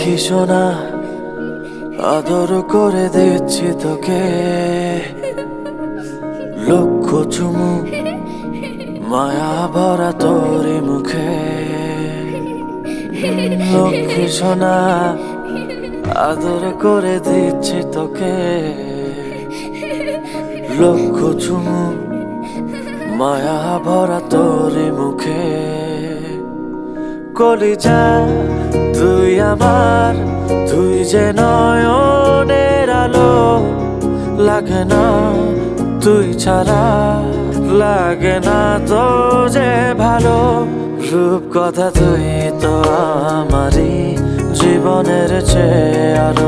লক্ষ্মী সোনা, আদর করে দিচ্ছি তোকে, লক্ষ চুমু মায়া ভরা তোরি মুখে। লক্ষ্মী সোনা, আদর করে দিচ্ছি তোকে, লক্ষ চুমু মায়া ভরা তোরি মুখে। কলিজা তুই আমার, তুই যে নয়নের আলো, লাগে না তুই ছাড়া, লাগে না তো যে ভালো। রূপ কথা তুই তো আমারই জীবনের চেয়ে আরো।